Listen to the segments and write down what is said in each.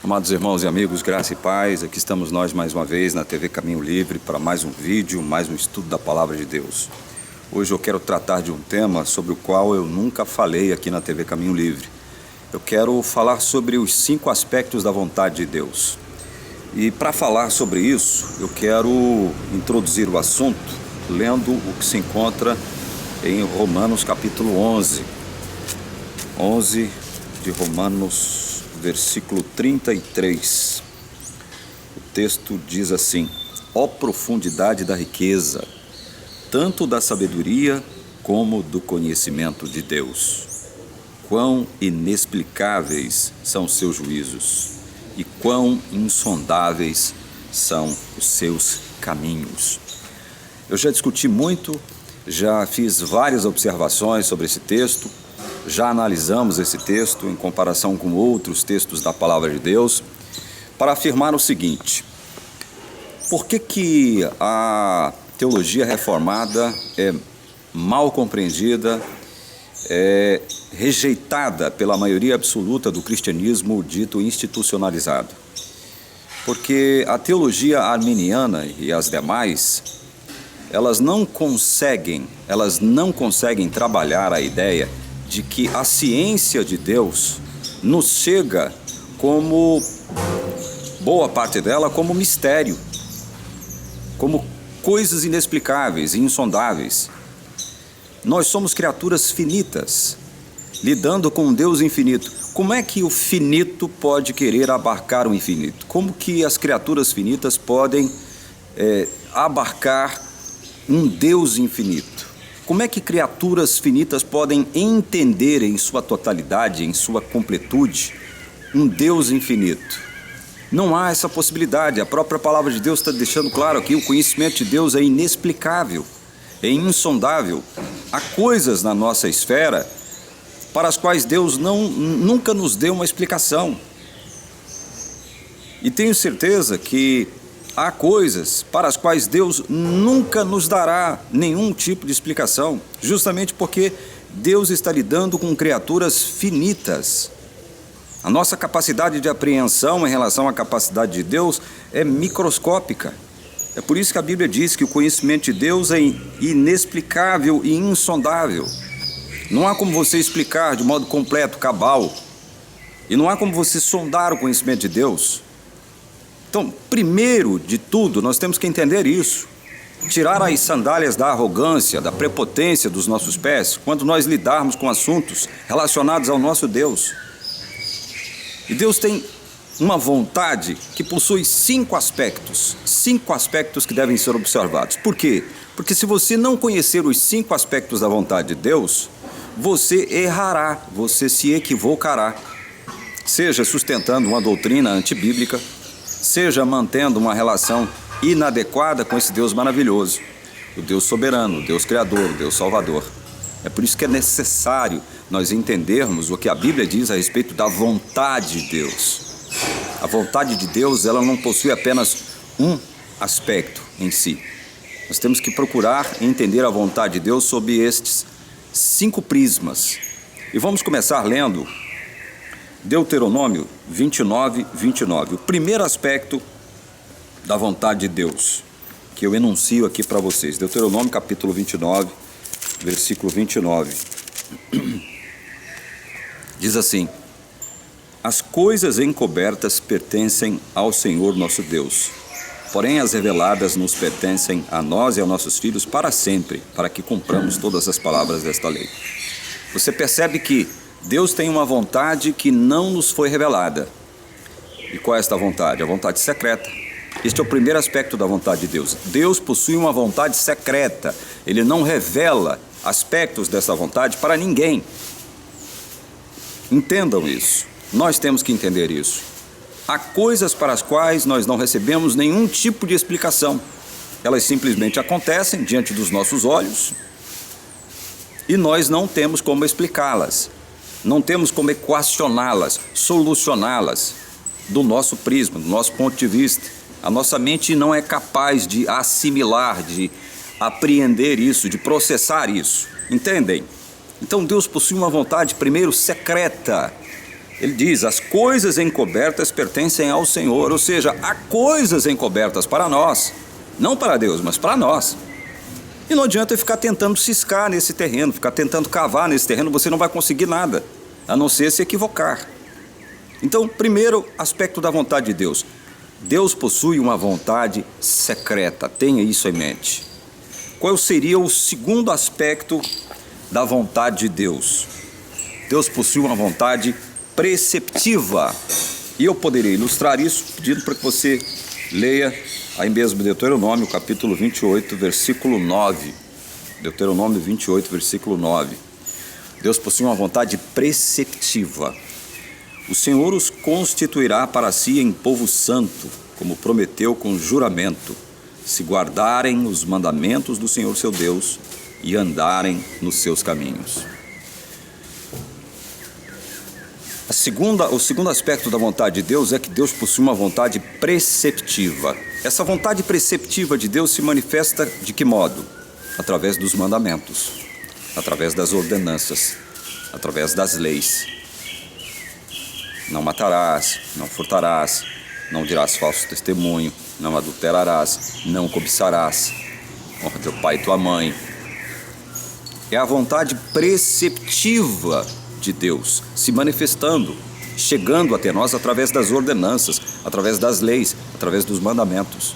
Amados irmãos e amigos, graça e paz, aqui estamos nós mais uma vez na TV Caminho Livre para mais um vídeo, mais um estudo da Palavra de Deus. Hoje eu quero tratar de um tema sobre o qual eu nunca falei aqui na TV Caminho Livre. Eu quero falar sobre os 5 aspectos da vontade de Deus. E para falar sobre isso, eu quero introduzir o assunto lendo o que se encontra em Romanos capítulo 11 de Romanos, versículo 33. O texto diz assim: ó profundidade da riqueza, tanto da sabedoria como do conhecimento de Deus. Quão inexplicáveis são seus juízos e quão insondáveis são os seus caminhos. Eu já discuti muito, já fiz várias observações sobre esse texto, já analisamos esse texto em comparação com outros textos da Palavra de Deus, para afirmar o seguinte: por que a teologia reformada é mal compreendida, é rejeitada pela maioria absoluta do cristianismo dito institucionalizado? Porque a teologia arminiana e as demais, elas não conseguem trabalhar a ideia de que a ciência de Deus nos chega como, boa parte dela, como mistério, como coisas inexplicáveis e insondáveis. Nós somos criaturas finitas, lidando com um Deus infinito. Como é que o finito pode querer abarcar o infinito? Como que as criaturas finitas podem abarcar um Deus infinito? Como é que criaturas finitas podem entender em sua totalidade, em sua completude, um Deus infinito? Não há essa possibilidade. A própria Palavra de Deus está deixando claro aqui: o conhecimento de Deus é inexplicável, é insondável. Há coisas na nossa esfera para as quais Deus nunca nos deu uma explicação. E tenho certeza que há coisas para as quais Deus nunca nos dará nenhum tipo de explicação, justamente porque Deus está lidando com criaturas finitas. A nossa capacidade de apreensão em relação à capacidade de Deus é microscópica. É por isso que a Bíblia diz que o conhecimento de Deus é inexplicável e insondável. Não há como você explicar de modo completo, cabal, e não há como você sondar o conhecimento de Deus. Então, primeiro de tudo, nós temos que entender isso. Tirar as sandálias da arrogância, da prepotência dos nossos pés, quando nós lidarmos com assuntos relacionados ao nosso Deus. E Deus tem uma vontade que possui 5 aspectos que devem ser observados. Por quê? Porque se você não conhecer os 5 aspectos da vontade de Deus, você errará, você se equivocará. Seja sustentando uma doutrina antibíblica, seja mantendo uma relação inadequada com esse Deus maravilhoso, o Deus soberano, o Deus criador, o Deus salvador. É por isso que é necessário nós entendermos o que a Bíblia diz a respeito da vontade de Deus. A vontade de Deus, ela não possui apenas um aspecto em si. Nós temos que procurar entender a vontade de Deus sob estes 5 prismas. E vamos começar lendo Deuteronômio 29:29. O primeiro aspecto da vontade de Deus que eu enuncio aqui para vocês. Deuteronômio capítulo 29, versículo 29. Diz assim: as coisas encobertas pertencem ao Senhor nosso Deus, porém as reveladas nos pertencem a nós e a nossos filhos para sempre, para que cumpramos todas as palavras desta lei. Você percebe que Deus tem uma vontade que não nos foi revelada. E qual é esta vontade? A vontade secreta. Este é o primeiro aspecto da vontade de Deus. Deus possui uma vontade secreta. Ele não revela aspectos dessa vontade para ninguém. Entendam isso. Nós temos que entender isso. Há coisas para as quais nós não recebemos nenhum tipo de explicação. Elas simplesmente acontecem diante dos nossos olhos e nós não temos como explicá-las. Não temos como equacioná-las, solucioná-las do nosso prisma, do nosso ponto de vista. A nossa mente não é capaz de assimilar, de apreender isso, de processar isso. Entendem? Então Deus possui uma vontade, primeiro, secreta. Ele diz: as coisas encobertas pertencem ao Senhor, ou seja, há coisas encobertas para nós, não para Deus, mas para nós. E não adianta ficar tentando ciscar nesse terreno, ficar tentando cavar nesse terreno, você não vai conseguir nada, a não ser se equivocar. Então, primeiro aspecto da vontade de Deus. Deus possui uma vontade secreta, tenha isso em mente. Qual seria o segundo aspecto da vontade de Deus? Deus possui uma vontade preceptiva. E eu poderia ilustrar isso pedindo para que você leia aí mesmo Deuteronômio, capítulo 28, versículo 9. Deuteronômio 28, versículo 9. Deus possui uma vontade preceptiva. O Senhor os constituirá para si em povo santo, como prometeu com juramento, se guardarem os mandamentos do Senhor seu Deus e andarem nos seus caminhos. O segundo aspecto da vontade de Deus é que Deus possui uma vontade preceptiva. Essa vontade preceptiva de Deus se manifesta de que modo? Através dos mandamentos, através das ordenanças, através das leis. Não matarás, não furtarás, não dirás falso testemunho, não adulterarás, não cobiçarás, honra teu pai e tua mãe. É a vontade preceptiva de Deus se manifestando, chegando até nós através das ordenanças, através das leis, através dos mandamentos.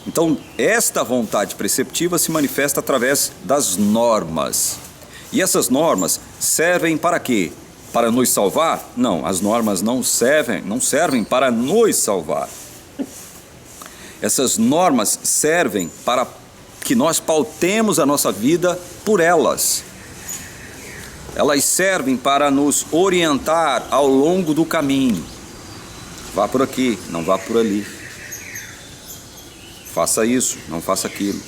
Então, esta vontade preceptiva se manifesta através das normas. E essas normas servem para quê? Para nos salvar? Não, as normas não servem para nos salvar. Essas normas servem para que nós pautemos a nossa vida por elas. Elas servem para nos orientar ao longo do caminho. Vá por aqui, não vá por ali. Faça isso, não faça aquilo.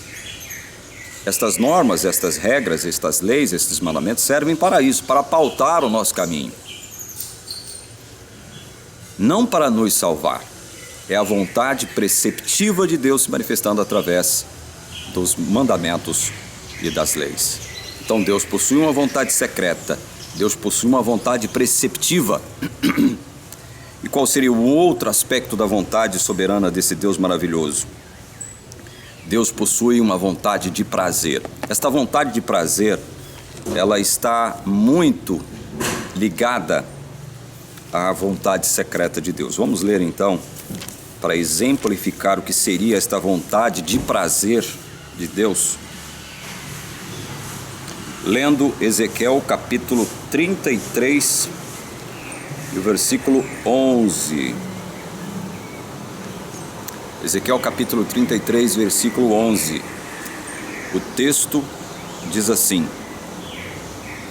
Estas normas, estas regras, estas leis, estes mandamentos servem para isso, para pautar o nosso caminho. Não para nos salvar. É a vontade preceptiva de Deus se manifestando através dos mandamentos e das leis. Então Deus possui uma vontade secreta, Deus possui uma vontade preceptiva. E qual seria o outro aspecto da vontade soberana desse Deus maravilhoso? Deus possui uma vontade de prazer. Esta vontade de prazer, ela está muito ligada à vontade secreta de Deus. Vamos ler então, para exemplificar o que seria esta vontade de prazer de Deus. Lendo Ezequiel capítulo 33 e o versículo 11. Ezequiel capítulo 33, versículo 11. O texto diz assim: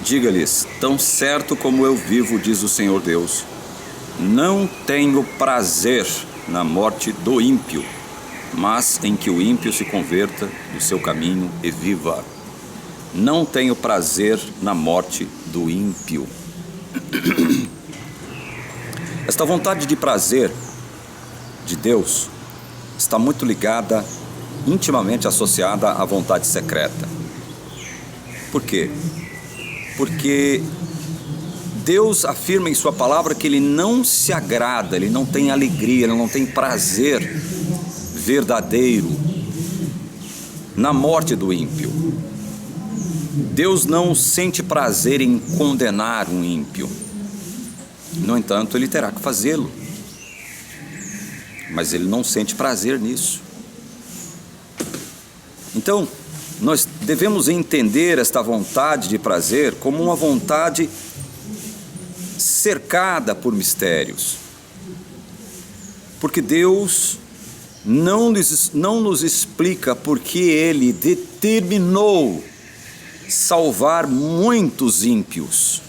diga-lhes, tão certo como eu vivo, diz o Senhor Deus, não tenho prazer na morte do ímpio, mas em que o ímpio se converta do seu caminho e viva. Não tenho prazer na morte do ímpio. Esta vontade de prazer de Deus está muito ligada, intimamente associada à vontade secreta. Por quê? Porque Deus afirma em sua palavra que Ele não se agrada, Ele não tem alegria, Ele não tem prazer verdadeiro na morte do ímpio. Deus não sente prazer em condenar um ímpio. No entanto, Ele terá que fazê-lo. Mas Ele não sente prazer nisso. Então, nós devemos entender esta vontade de prazer como uma vontade cercada por mistérios. Porque Deus não nos explica por que Ele determinou salvar muitos ímpios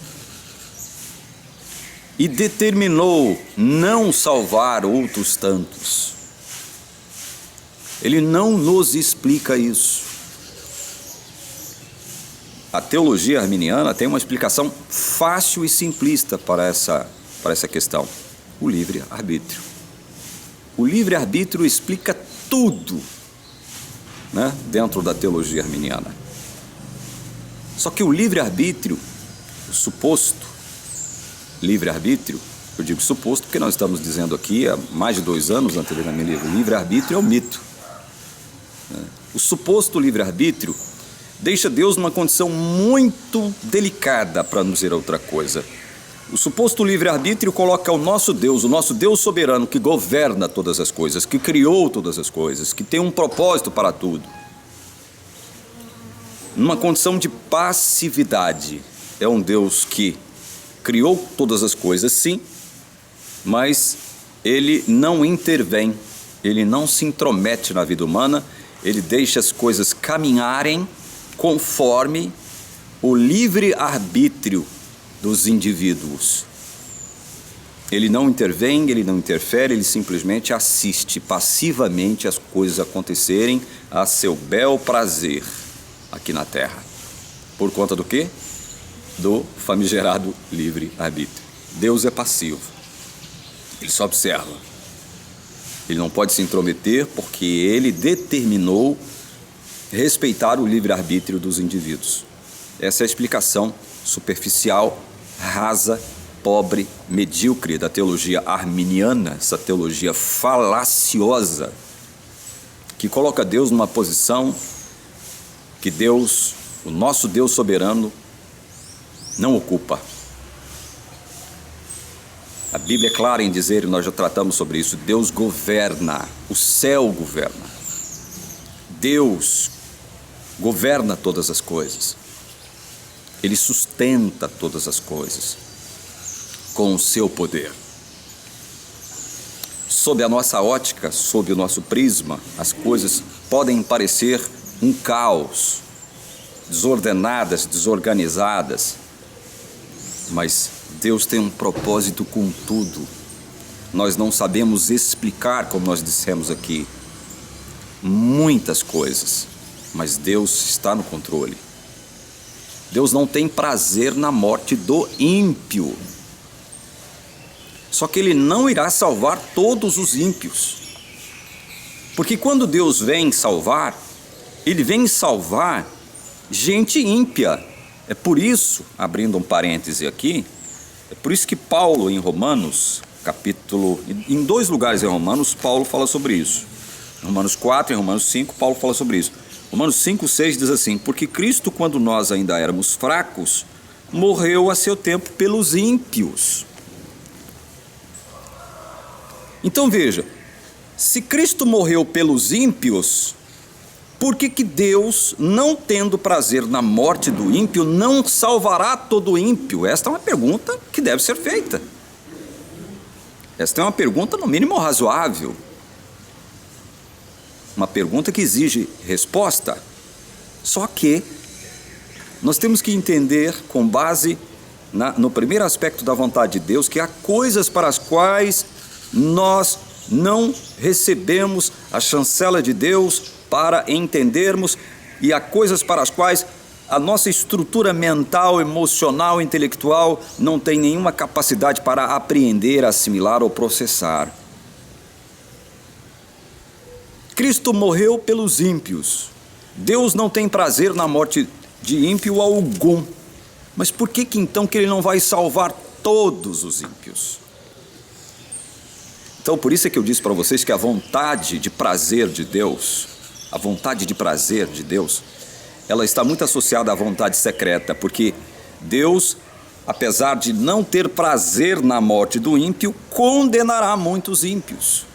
e determinou não salvar outros tantos. Ele não nos explica isso. A teologia arminiana tem uma explicação fácil e simplista para essa questão: o livre-arbítrio. O livre-arbítrio explica tudo, né, dentro da teologia arminiana. Só que o livre-arbítrio, o suposto, livre-arbítrio, eu digo suposto porque nós estamos dizendo aqui há mais de 2 anos na TV na minha livro, livre-arbítrio é um mito. O suposto livre-arbítrio deixa Deus numa condição muito delicada, para não dizer outra coisa. O suposto livre-arbítrio coloca o nosso Deus soberano, que governa todas as coisas, que criou todas as coisas, que tem um propósito para tudo, numa condição de passividade. É um Deus que criou todas as coisas, sim, mas ele não intervém, ele não se intromete na vida humana, ele deixa as coisas caminharem conforme o livre-arbítrio dos indivíduos. Ele não intervém, ele não interfere, ele simplesmente assiste passivamente as coisas acontecerem a seu bel prazer aqui na Terra. Por conta do quê? Do famigerado livre-arbítrio. Deus é passivo, ele só observa. Ele não pode se intrometer porque ele determinou respeitar o livre-arbítrio dos indivíduos. Essa é a explicação superficial, rasa, pobre, medíocre da teologia arminiana, essa teologia falaciosa, que coloca Deus numa posição que Deus, o nosso Deus soberano, não ocupa. A Bíblia é clara em dizer, e nós já tratamos sobre isso, Deus governa, o céu governa. Deus governa todas as coisas. Ele sustenta todas as coisas com o seu poder. Sob a nossa ótica, sob o nosso prisma, as coisas podem parecer um caos, desordenadas, desorganizadas, mas Deus tem um propósito com tudo. Nós não sabemos explicar, como nós dissemos aqui, muitas coisas, mas Deus está no controle. Deus não tem prazer na morte do ímpio. Só que Ele não irá salvar todos os ímpios. Porque quando Deus vem salvar, Ele vem salvar gente ímpia. É por isso, abrindo um parêntese aqui, é por isso que Paulo em Romanos, em 2 lugares em Romanos, Paulo fala sobre isso. Em Romanos 4 e em Romanos 5, Paulo fala sobre isso. Romanos 5,6 diz assim: porque Cristo, quando nós ainda éramos fracos, morreu a seu tempo pelos ímpios. Então veja, se Cristo morreu pelos ímpios, por que Deus, não tendo prazer na morte do ímpio, não salvará todo ímpio? Esta é uma pergunta que deve ser feita. Esta é uma pergunta, no mínimo, razoável. Uma pergunta que exige resposta. Só que nós temos que entender, com base no primeiro aspecto da vontade de Deus, que há coisas para as quais nós não recebemos a chancela de Deus para entendermos, e há coisas para as quais a nossa estrutura mental, emocional, intelectual não tem nenhuma capacidade para apreender, assimilar ou processar. Cristo morreu pelos ímpios. Deus não tem prazer na morte de ímpio algum. Mas por que então que Ele não vai salvar todos os ímpios? Então, por isso é que eu disse para vocês que a vontade de prazer de Deus, ela está muito associada à vontade secreta, porque Deus, apesar de não ter prazer na morte do ímpio, condenará muitos ímpios.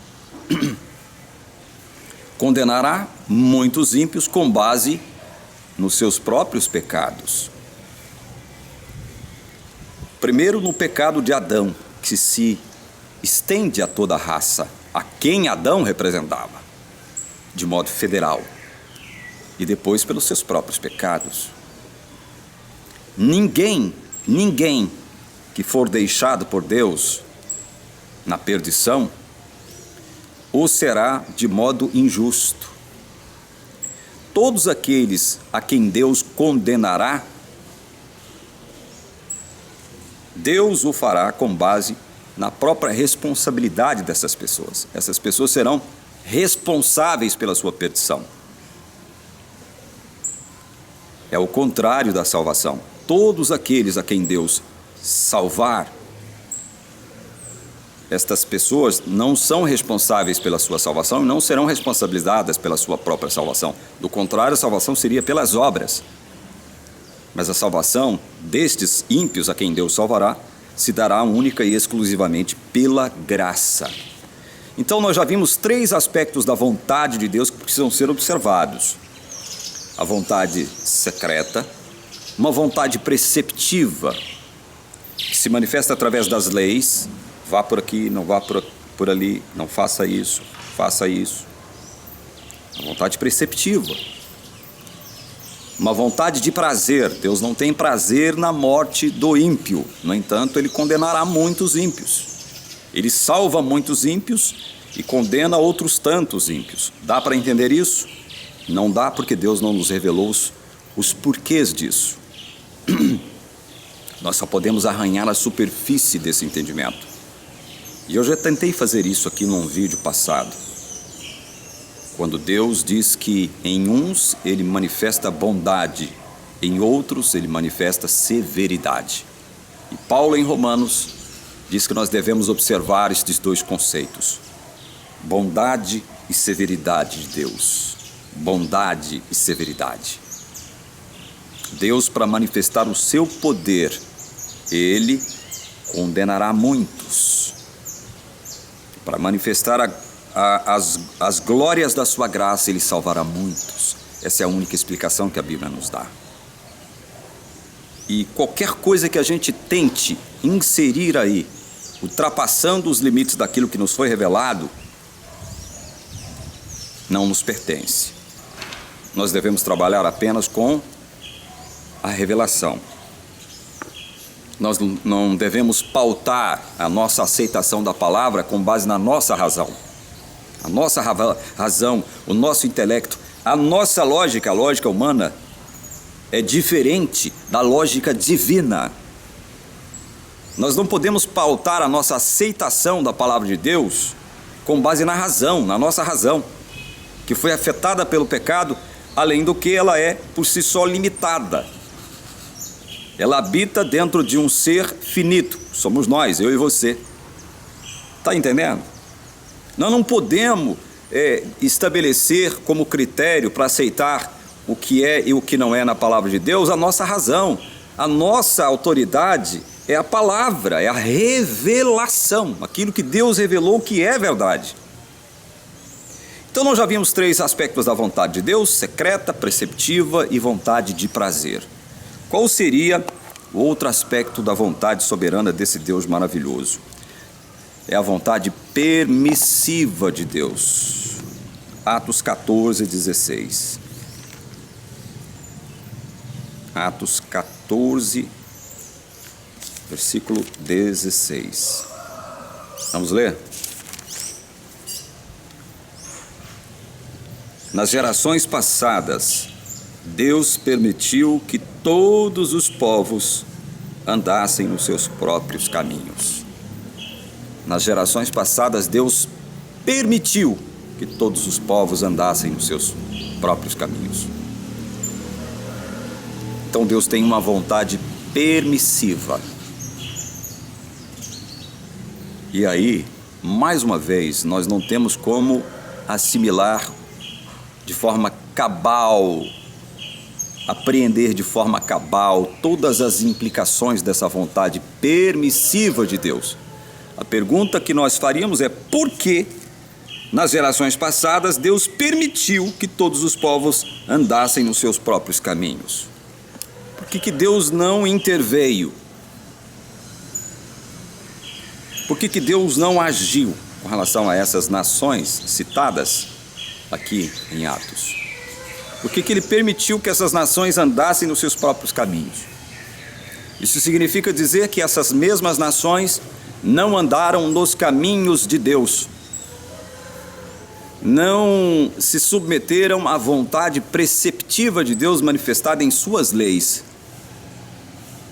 Condenará muitos ímpios com base nos seus próprios pecados. Primeiro, no pecado de Adão, que se estende a toda a raça, a quem Adão representava, de modo federal. E depois pelos seus próprios pecados. Ninguém que for deixado por Deus na perdição, ou será de modo injusto. Todos aqueles a quem Deus condenará, Deus o fará com base na própria responsabilidade dessas pessoas. Essas pessoas serão responsáveis pela sua perdição. É o contrário da salvação. Todos aqueles a quem Deus salvar, estas pessoas não são responsáveis pela sua salvação e não serão responsabilizadas pela sua própria salvação. Do contrário, a salvação seria pelas obras. Mas a salvação destes ímpios a quem Deus salvará se dará única e exclusivamente pela graça. Então nós já vimos 3 aspectos da vontade de Deus que precisam ser observados. A vontade secreta, uma vontade preceptiva, que se manifesta através das leis. Vá por aqui, não vá por ali, não faça isso, faça isso. A vontade preceptiva. Uma vontade de prazer. Deus não tem prazer na morte do ímpio. No entanto, Ele condenará muitos ímpios. Ele salva muitos ímpios e condena outros tantos ímpios. Dá para entender isso? Não dá, porque Deus não nos revelou os porquês disso. Nós só podemos arranhar a superfície desse entendimento. E eu já tentei fazer isso aqui num vídeo passado. Quando Deus diz que em uns Ele manifesta bondade, em outros Ele manifesta severidade. E Paulo em Romanos diz que nós devemos observar estes 2 conceitos. Bondade e severidade de Deus. Bondade e severidade. Deus, para manifestar o seu poder, Ele condenará muitos. Para manifestar as glórias da sua graça, Ele salvará muitos. Essa é a única explicação que a Bíblia nos dá. E qualquer coisa que a gente tente inserir aí, ultrapassando os limites daquilo que nos foi revelado, não nos pertence. Nós devemos trabalhar apenas com a revelação. Nós não devemos pautar a nossa aceitação da palavra com base na nossa razão. A nossa razão, o nosso intelecto, a nossa lógica, a lógica humana, é diferente da lógica divina. Nós não podemos pautar a nossa aceitação da palavra de Deus com base na razão, na nossa razão, que foi afetada pelo pecado, além do que ela é por si só limitada. Ela habita dentro de um ser finito. Somos nós, eu e você. Está entendendo? Nós não podemos estabelecer como critério para aceitar o que é e o que não é na palavra de Deus a nossa razão. A nossa autoridade é a palavra, é a revelação. Aquilo que Deus revelou que é verdade. Então nós já vimos 3 aspectos da vontade de Deus: secreta, preceptiva e vontade de prazer. Qual seria o outro aspecto da vontade soberana desse Deus maravilhoso? É a vontade permissiva de Deus. Atos 14, 16. Atos 14, versículo 16. Vamos ler? Nas gerações passadas, Deus permitiu que todos os povos andassem nos seus próprios caminhos. Nas gerações passadas, Deus permitiu que todos os povos andassem nos seus próprios caminhos. Então Deus tem uma vontade permissiva. E aí, mais uma vez, nós não temos como assimilar de forma cabal, apreender de forma cabal todas as implicações dessa vontade permissiva de Deus. A pergunta que nós faríamos é: por que nas gerações passadas Deus permitiu que todos os povos andassem nos seus próprios caminhos? Por que Deus não interveio? Por que Deus não agiu com relação a essas nações citadas aqui em Atos? Por que Ele permitiu que essas nações andassem nos seus próprios caminhos? Isso significa dizer que essas mesmas nações não andaram nos caminhos de Deus, não se submeteram à vontade preceptiva de Deus manifestada em suas leis.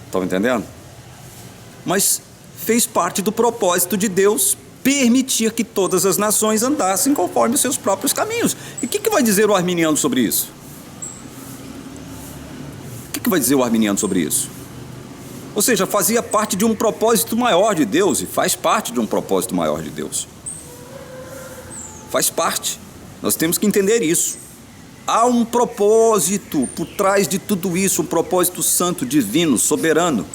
Estão entendendo? Mas fez parte do propósito de Deus permitir que todas as nações andassem conforme os seus próprios caminhos. E o que vai dizer o arminiano sobre isso? O que vai dizer o arminiano sobre isso? Ou seja, fazia parte de um propósito maior de Deus, e faz parte de um propósito maior de Deus. Faz parte. Nós temos que entender isso. Há um propósito por trás de tudo isso, um propósito santo, divino, soberano.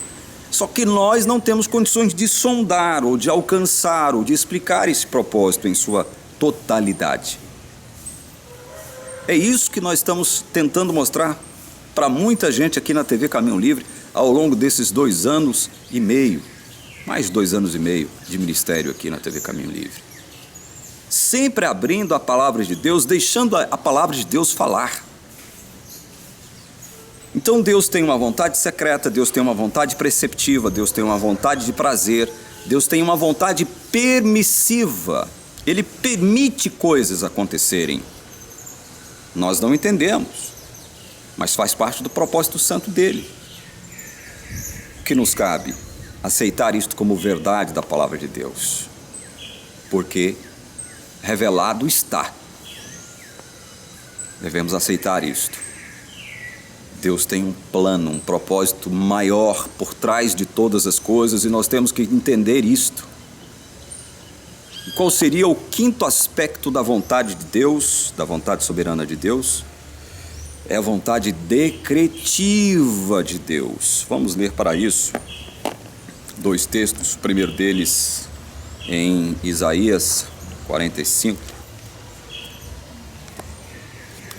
Só que nós não temos condições de sondar, ou de alcançar, ou de explicar esse propósito em sua totalidade. É isso que nós estamos tentando mostrar para muita gente aqui na TV Caminho Livre ao longo desses 2 anos e meio, mais 2 anos e meio de ministério aqui na TV Caminho Livre. Sempre abrindo a palavra de Deus, deixando a palavra de Deus falar. Então Deus tem uma vontade secreta, Deus tem uma vontade preceptiva, Deus tem uma vontade de prazer, Deus tem uma vontade permissiva. Ele permite coisas acontecerem. Nós não entendemos, mas faz parte do propósito santo dele. O que nos cabe? Aceitar isto como verdade da palavra de Deus. Porque revelado está. Devemos aceitar isto. Deus tem um plano, um propósito maior por trás de todas as coisas, e nós temos que entender isto. E qual seria o 5º aspecto da vontade de Deus, da vontade soberana de Deus? É a vontade decretiva de Deus. Vamos ler para isso 2 textos. O primeiro deles em Isaías 45,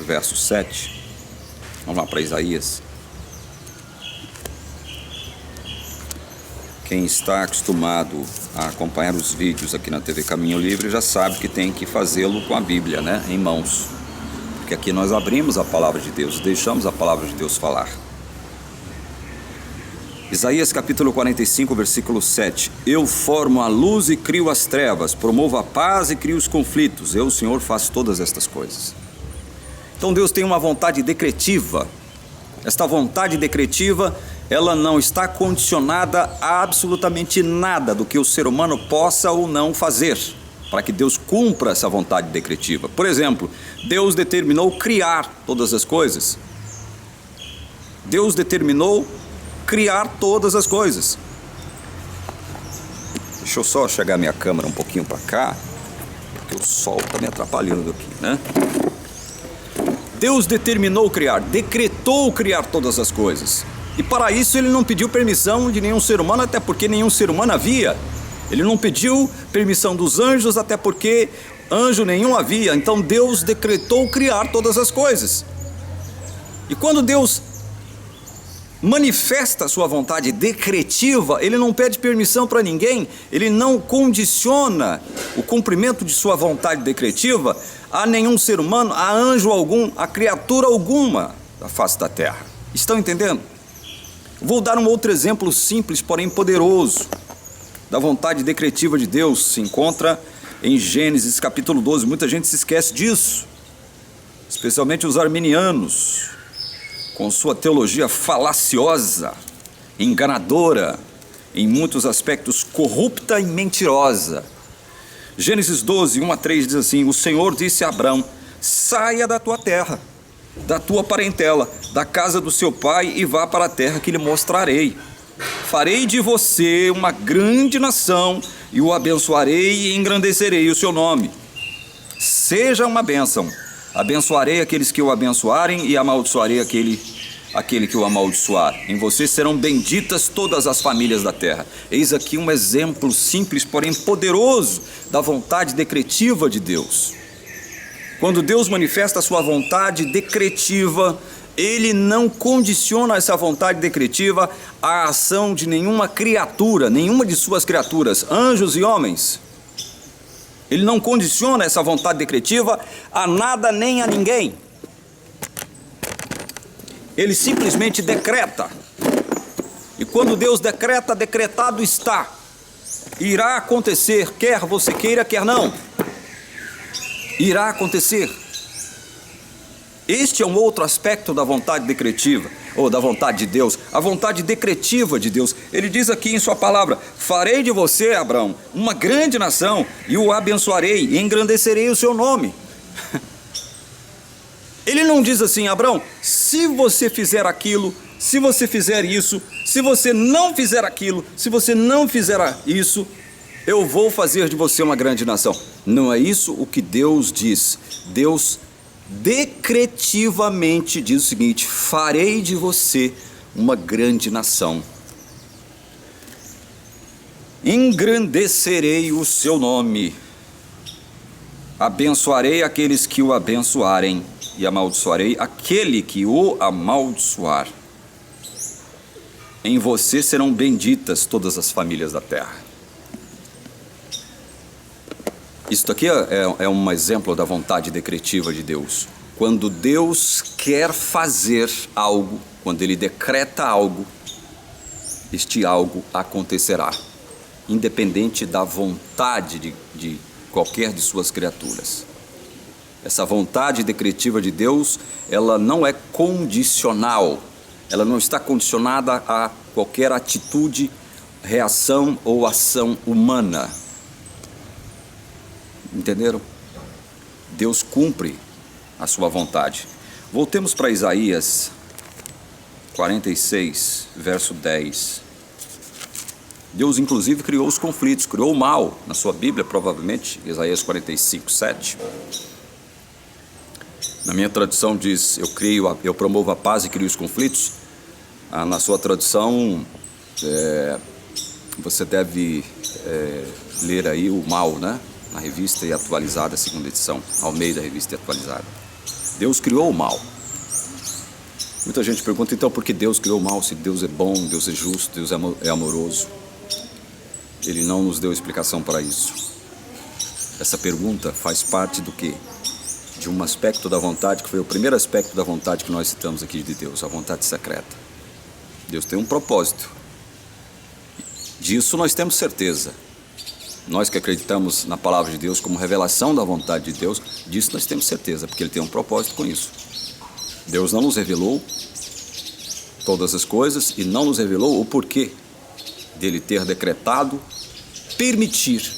verso 7. Vamos lá para Isaías. Quem está acostumado a acompanhar os vídeos aqui na TV Caminho Livre já sabe que tem que fazê-lo com a Bíblia, né, em mãos. Porque aqui nós abrimos a palavra de Deus, deixamos a palavra de Deus falar. Isaías capítulo 45, versículo 7. Eu formo a luz e crio as trevas, promovo a paz e crio os conflitos. Eu, o Senhor, faço todas estas coisas. Então Deus tem uma vontade decretiva. Esta vontade decretiva, ela não está condicionada a absolutamente nada do que o ser humano possa ou não fazer, para que Deus cumpra essa vontade decretiva. Por exemplo, Deus determinou criar todas as coisas. Deus determinou criar todas as coisas. Deixa eu só chegar minha câmera um pouquinho para cá, porque o sol está me atrapalhando aqui, né? Deus determinou criar, decretou criar todas as coisas. E para isso ele não pediu permissão de nenhum ser humano, até porque nenhum ser humano havia. Ele não pediu permissão dos anjos, até porque anjo nenhum havia. Então Deus decretou criar todas as coisas. E quando Deus manifesta a sua vontade decretiva, ele não pede permissão para ninguém, ele não condiciona o cumprimento de sua vontade decretiva a nenhum ser humano, a anjo algum, a criatura alguma da face da terra. Estão entendendo? Vou dar um outro exemplo simples, porém poderoso, da vontade decretiva de Deus. Se encontra em Gênesis capítulo 12. Muita gente se esquece disso, especialmente os arminianos, com sua teologia falaciosa, enganadora, em muitos aspectos corrupta e mentirosa. Gênesis 12, 1-3 diz assim: o Senhor disse a Abrão: saia da tua terra, da tua parentela, da casa do seu pai, e vá para a terra que lhe mostrarei. Farei de você uma grande nação, e o abençoarei e engrandecerei o seu nome. Seja uma bênção. Abençoarei aqueles que o abençoarem, e amaldiçoarei aquele que o amaldiçoar. Em você serão benditas todas as famílias da terra. Eis aqui um exemplo simples, porém poderoso, da vontade decretiva de Deus. Quando Deus manifesta a sua vontade decretiva, ele não condiciona essa vontade decretiva à ação de nenhuma criatura, nenhuma de suas criaturas, anjos e homens. Ele não condiciona essa vontade decretiva a nada nem a ninguém. Ele simplesmente decreta. E quando Deus decreta, decretado está. Irá acontecer, quer você queira, quer não. Irá acontecer. Este é um outro aspecto da vontade decretiva, ou da vontade de Deus, a vontade decretiva de Deus. Ele diz aqui em sua palavra: farei de você, Abraão, uma grande nação, e o abençoarei, e engrandecerei o seu nome. Ele não diz assim: Abraão, se você fizer aquilo, se você fizer isso, se você não fizer aquilo, se você não fizer isso, eu vou fazer de você uma grande nação. Não é isso o que Deus diz. Deus decretivamente diz o seguinte: farei de você uma grande nação. Engrandecerei o seu nome. Abençoarei aqueles que o abençoarem e amaldiçoarei aquele que o amaldiçoar. Em você serão benditas todas as famílias da terra. Isto aqui é um exemplo da vontade decretiva de Deus. Quando Deus quer fazer algo, quando Ele decreta algo, este algo acontecerá, independente da vontade de qualquer de suas criaturas. Essa vontade decretiva de Deus, ela não é condicional, ela não está condicionada a qualquer atitude, reação ou ação humana. Entenderam? Deus cumpre a sua vontade. Voltemos para Isaías 46, verso 10. Deus inclusive criou os conflitos, criou o mal. Na sua Bíblia, provavelmente, Isaías 45, 7. Na minha tradução diz: eu promovo a paz e crio os conflitos. Na sua tradução, você deve ler aí o mal, né? Na Revista e Atualizada, segunda edição, Almeida, Revista e Atualizada. Deus criou o mal. Muita gente pergunta, então, por que Deus criou o mal? Se Deus é bom, Deus é justo, Deus é amoroso. Ele não nos deu explicação para isso. Essa pergunta faz parte do quê? De um aspecto da vontade, que foi o primeiro aspecto da vontade que nós citamos aqui de Deus, a vontade secreta. Deus tem um propósito. Disso nós temos certeza. Nós que acreditamos na palavra de Deus como revelação da vontade de Deus, disso nós temos certeza, porque Ele tem um propósito com isso. Deus não nos revelou todas as coisas e não nos revelou o porquê dele ter decretado permitir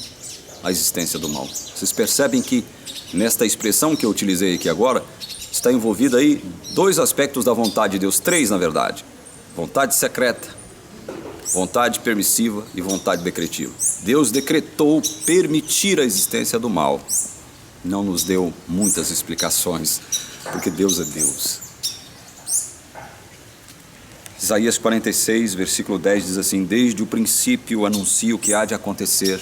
a existência do mal. Vocês percebem que nesta expressão que eu utilizei aqui agora, está envolvida aí dois aspectos da vontade de Deus, três na verdade: vontade secreta, vontade permissiva e vontade decretiva. Deus decretou permitir a existência do mal. Não nos deu muitas explicações, porque Deus é Deus. Isaías 46, versículo 10 diz assim: desde o princípio anuncio o que há de acontecer,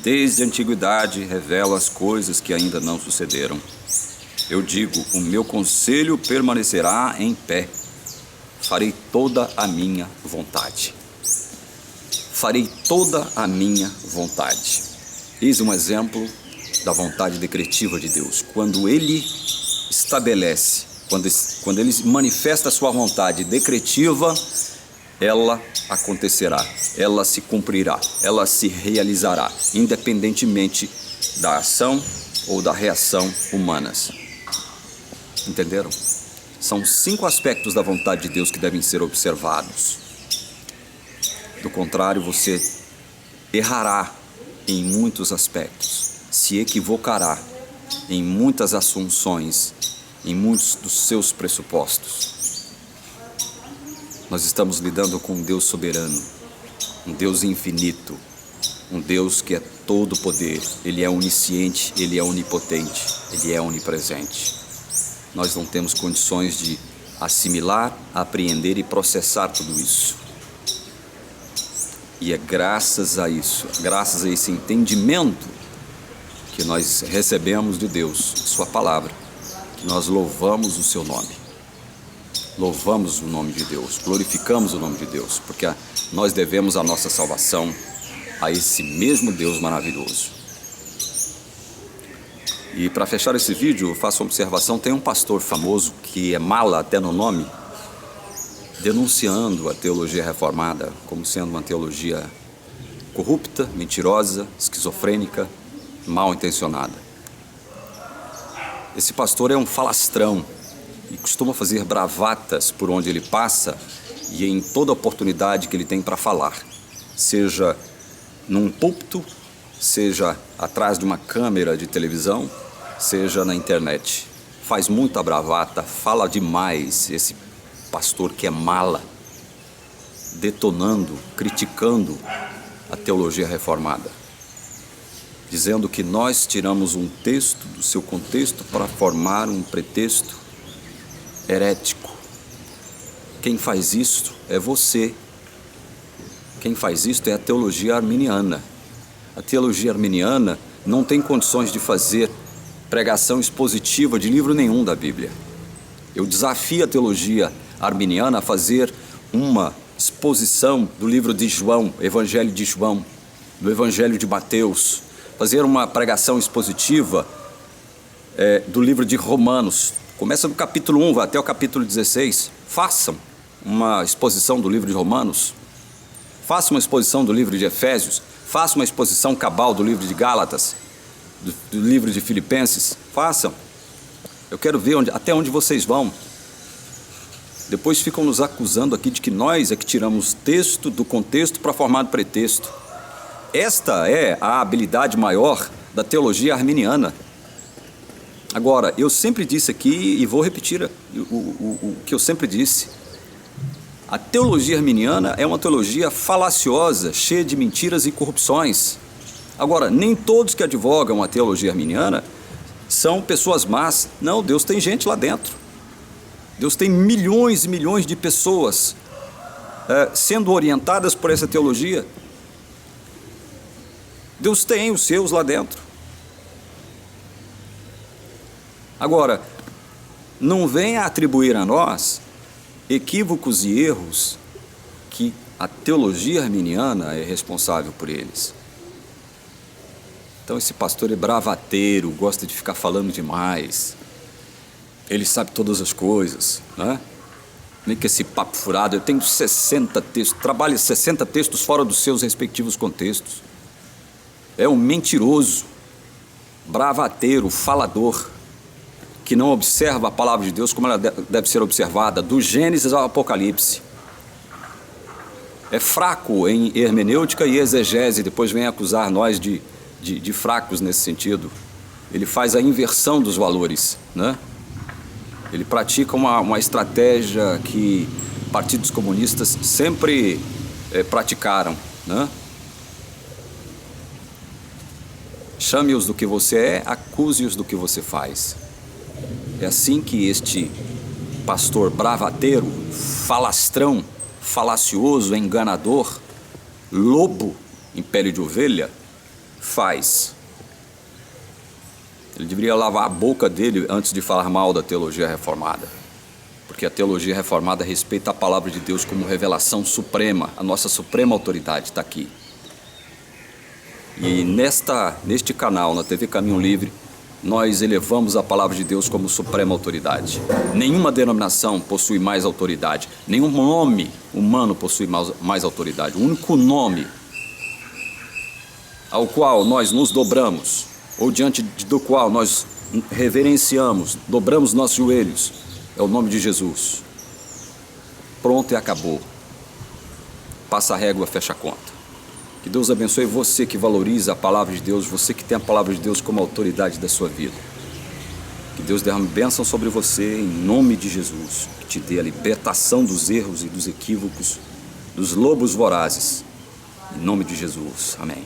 desde a antiguidade revelo as coisas que ainda não sucederam. Eu digo, o meu conselho permanecerá em pé, farei toda a minha vontade. Farei toda a minha vontade. Eis um exemplo da vontade decretiva de Deus. Quando Ele estabelece, quando Ele manifesta a sua vontade decretiva, ela acontecerá, ela se cumprirá, ela se realizará, independentemente da ação ou da reação humanas. Entenderam? São 5 aspectos da vontade de Deus que devem ser observados. Do contrário, você errará em muitos aspectos, se equivocará em muitas assunções, em muitos dos seus pressupostos. Nós estamos lidando com um Deus soberano, um Deus infinito, um Deus que é todo poder. Ele é onisciente, Ele é onipotente, Ele é onipresente. Nós não temos condições de assimilar, apreender e processar tudo isso. E é graças a isso, graças a esse entendimento que nós recebemos de Deus, Sua palavra, que nós louvamos o Seu nome. Louvamos o nome de Deus, glorificamos o nome de Deus, porque nós devemos a nossa salvação a esse mesmo Deus maravilhoso. E para fechar esse vídeo, eu faço uma observação: tem um pastor famoso que é mala até no nome, denunciando a teologia reformada como sendo uma teologia corrupta, mentirosa, esquizofrênica, mal intencionada. Esse pastor é um falastrão e costuma fazer bravatas por onde ele passa e em toda oportunidade que ele tem para falar, seja num púlpito, seja atrás de uma câmera de televisão, seja na internet. Faz muita bravata, fala demais. Esse pastor que é mala, detonando, criticando a teologia reformada, dizendo que nós tiramos um texto do seu contexto para formar um pretexto herético. Quem faz isso é você. Quem faz isso é a teologia arminiana. A teologia arminiana não tem condições de fazer pregação expositiva de livro nenhum da Bíblia. Eu desafio a teologia arminiana a fazer uma exposição do livro de João, Evangelho de João, do Evangelho de Mateus, fazer uma pregação expositiva do livro de Romanos. Começa do capítulo 1, vai até o capítulo 16. Façam uma exposição do livro de Romanos. Façam uma exposição do livro de Efésios. Façam uma exposição cabal do livro de Gálatas, do livro de Filipenses. Façam. Eu quero ver até onde vocês vão. Depois ficam nos acusando aqui de que nós é que tiramos texto do contexto para formar pretexto. Esta é a habilidade maior da teologia arminiana. Agora, eu sempre disse aqui e vou repetir o que eu sempre disse. A teologia arminiana é uma teologia falaciosa, cheia de mentiras e corrupções. Agora, nem todos que advogam a teologia arminiana são pessoas más. Não, Deus tem gente lá dentro. Deus tem milhões e milhões de pessoas sendo orientadas por essa teologia. Deus tem os seus lá dentro. Agora, não venha atribuir a nós equívocos e erros que a teologia arminiana é responsável por eles. Então esse pastor é bravateiro, gosta de ficar falando demais. Ele sabe todas as coisas, né? Nem que esse papo furado. Eu tenho 60 textos, trabalho 60 textos fora dos seus respectivos contextos. É um mentiroso, bravateiro, falador, que não observa a palavra de Deus como ela deve ser observada, do Gênesis ao Apocalipse. É fraco em hermenêutica e exegese, depois vem acusar nós de fracos nesse sentido. Ele faz a inversão dos valores, né? Ele pratica uma estratégia que partidos comunistas sempre praticaram, né? Chame-os do que você é, acuse-os do que você faz. É assim que este pastor bravateiro, falastrão, falacioso, enganador, lobo em pele de ovelha, faz. Ele deveria lavar a boca dele antes de falar mal da teologia reformada. Porque a teologia reformada respeita a palavra de Deus como revelação suprema. A nossa suprema autoridade está aqui. E neste canal, na TV Caminho Livre, nós elevamos a palavra de Deus como suprema autoridade. Nenhuma denominação possui mais autoridade. Nenhum nome humano possui mais autoridade. O único nome ao qual nós nos dobramos, ou diante do qual nós reverenciamos, dobramos nossos joelhos, é o nome de Jesus. Pronto e acabou. Passa a régua, fecha a conta. Que Deus abençoe você que valoriza a palavra de Deus, você que tem a palavra de Deus como autoridade da sua vida. Que Deus derrame bênção sobre você em nome de Jesus, que te dê a libertação dos erros e dos equívocos, dos lobos vorazes. Em nome de Jesus. Amém.